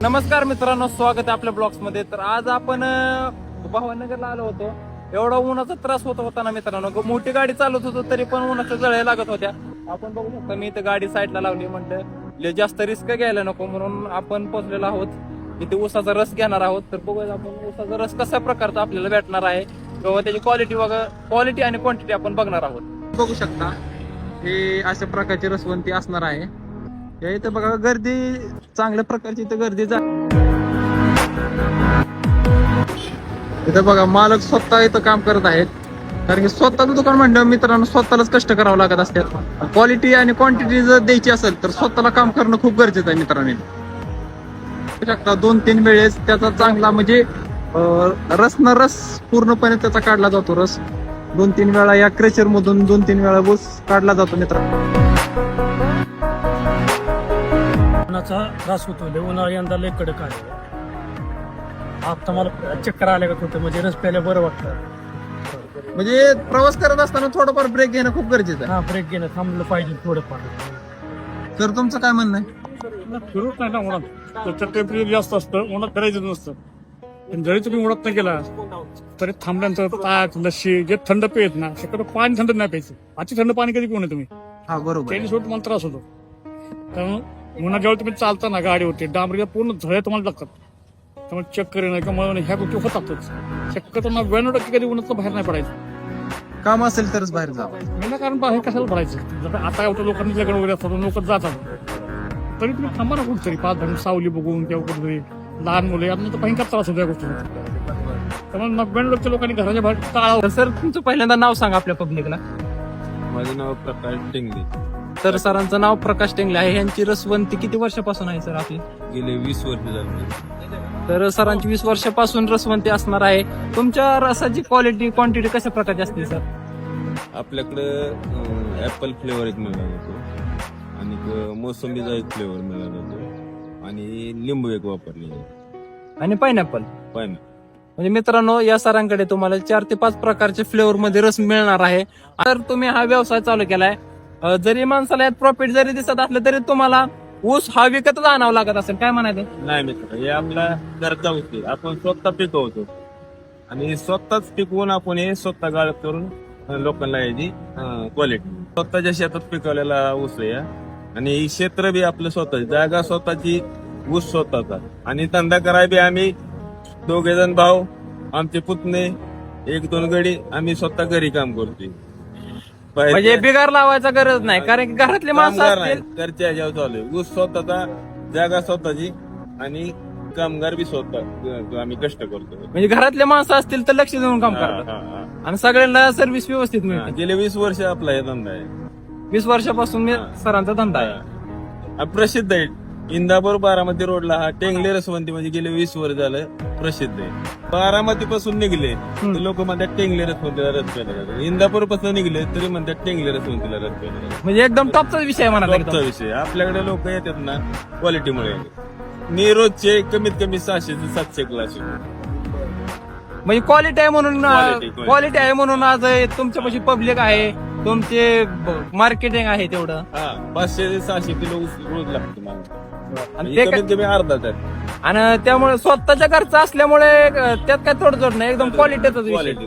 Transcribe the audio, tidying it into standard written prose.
नमस्कार मित्रांनो, स्वागत आहे आपल्या ब्लॉग्स मध्ये. तर आज आपण भावनगरला आलो होतो. एवढा उन्हाचा त्रास होता ना मित्रांनो. मोठी गाडी चालवत होतो तरी पण उन्हाच्या जळ्या लागत होत्या. आपण बघू शकता, मी इथं गाडी साईडला लावली. म्हटलं जास्त रिस्क घ्यायला नको म्हणून आपण पोहोचलेलो आहोत. इथे ऊसाचा रस घेणार आहोत. तर बघूया आपण ऊसाचा रस कशा प्रकारचा आपल्याला भेटणार आहे किंवा त्याची क्वालिटी आणि क्वांटिटी आपण बघणार आहोत. बघू शकता हे अशा प्रकारची रसवंती असणार आहे. या इथं बघा गर्दी, चांगल्या प्रकारची इथं गर्दी इथं बघा मालक स्वतः इथं काम करत आहेत. कारण की स्वतःचं दुकान म्हणलं मित्रांनो, स्वतःलाच कष्ट करावं लागत असतात. क्वालिटी आणि क्वांटिटी जर द्यायची असेल तर स्वतःला काम करणं खूप गरजेचं आहे मित्रांनो. शकता 2-3 वेळेस त्याचा चांगला म्हणजे रस पूर्णपणे त्याचा काढला जातो. रस 2-3 वेळा या क्रेचर मधून 2-3 वेळा ऊस काढला जातो मित्रांनो. उन्हाचा त्रास होतो. उन्हाळा यंदा लय कडक आहे. आता मला चक्कर आल्या का होतं, म्हणजे रस प्यायला बरं वाटतं. म्हणजे प्रवास करत असताना थोडंफार ब्रेक घेणं खूप गरजेचं आहे. हा, ब्रेक घेणं थांबलं पाहिजे थोडंफार. तर तुमचं काय म्हणणं आहे? फिरत नाही ना उन्हात, त्याचं टेम्परेचर जास्त असतं, उन्हात करायचं नसतं. पण जरी तुम्ही उन्हात नाही गेला तरी थांबल्यानंतर ताक, लस्सी जे थंड पेत ना, शक्यतो पाणी थंड नाही प्यायचं. अति थंड पाणी कधी पिऊ नये तुम्ही. हा बरोबर. त्याने शेवट तुम्हाला त्रास होतो. कारण उन्हात जेव्हा तुम्ही चालता ना गाडीवरती, डांबरीला पूर्ण झळ्या तुम्हाला लागतात. त्यामुळे चक्कर येणं किंवा ह्या गोष्टी होतातच. शक्यतो 99% कधी उन्हात बाहेर नाही पडायचं. काम असेल तरच बाहेर जावं. विनाकारण बाहेर कशाला पडायचं. आता एवढ्या लोकांनी लग्न वगैरे असतात, लोक जातात, तरी तुम्ही थांबा ना कुठतरी 5 मिनिट सावली बघून किंवा कुठेतरी. लहान मुले यांना तर भयंकर त्रास होतो या गोष्टीचा. त्यामुळे 99% लोकांनी घराच्या बाहेर टाळावं. सर तुमचं पहिल्यांदा नाव सांगा आपल्या पब्लिकला. माझं नाव प्रकाश टेंगले. तर सरांचं नाव प्रकाश टेंगले आहे. यांची रसवंती किती वर्षापासून आहे सर आपली? गेले 20 वर्ष झाली. तर सरांची 20 वर्षापासून रसवंती असणार आहे. तुमच्या रसाची क्वांटिटी कशा प्रकारची असते सर? आपल्याकडं ऍपल फ्लेवर एक मिळाला जातो आणि मोसंबीचा एक फ्लेवर मिळाला जातो आणि लिंबू एक वापरले आणि पायनॅपल. म्हणजे मित्रांनो, या सरांकडे तुम्हाला 4 ते 5 प्रकारचे फ्लेवर मध्ये रस मिळणार आहे. तर तुम्ही हा व्यवसाय चालू केलाय, जरी माणसाला यात प्रॉफिट जरी दिसत असलं तरी तुम्हाला ऊस हा विकतच आणावं लागत असेल, काय म्हणायचं? नाही मित्र, हे आपला घरचा ऊस आहे. आपण स्वतः पिकवतो आणि स्वतःच पिकवून आपण हे स्वतः गाळप करून लोकांना याची क्वालिटी स्वतःच्या शेतात पिकवलेला ऊस आहे. आणि ही क्षेत्र बी आपलं स्वतःची जागा, स्वतःची ऊस स्वतःचा. आणि धंदा कराय बी आम्ही 2 जण भाऊ, आमचे पुतणे, 1-2 गडी, आम्ही स्वतः घरी काम करतोय. म्हणजे बिगार लावायचा गरज नाही, कारण की घरातले माणसं असतील. घरच्या ह्याच्यावर चालू आहे. ऊस स्वतःचा, जागा स्वतःची आणि कामगार बी स्वतः आम्ही कष्ट करतो. म्हणजे घरातले माणसं असतील तर लक्ष देऊन काम करतात आणि सगळ्यांना सर्व्हिस व्यवस्थित मिळते. गेले 20 वर्ष आपला हे धंदा आहे. 20 वर्षापासून सरांचा धंदा आहे. प्रसिद्ध आहे. इंदापूर बारामती रोडला हा टेंगले रसवंती म्हणजे गेले 20 वर्ष झालं प्रसिद्ध आहे. बारामती पासून निघले तर लोक म्हणतात टेंगले रसवंतीला रस प्यायला जातात. इंदापूर पासून निघले तरी म्हणतात टेंगले रसवंतीला रस प्यायला जातात. म्हणजे एकदम टॉपचा विषय म्हणा. टॉपचा विषय. आपल्याकडे लोक येतात ना क्वालिटीमुळे. मी रोजचे कमीत कमी 600 ते 700 क्लास. म्हणजे क्वालिटी आहे म्हणून, Quality. क्वालिटी आहे म्हणून आज तुमच्यापाशी पब्लिक आहे, तुमचे मार्केटिंग आहे तेवढं. 500 ते 600 किलो ऊस रोज लागतो मला. आणि ते कमीत कमी अर्धा टन. आणि त्यामुळे स्वतःच्या घरचं असल्यामुळे त्यात काय तोडजोड नाही, एकदम क्वालिटीचाच विषय. क्वालिटी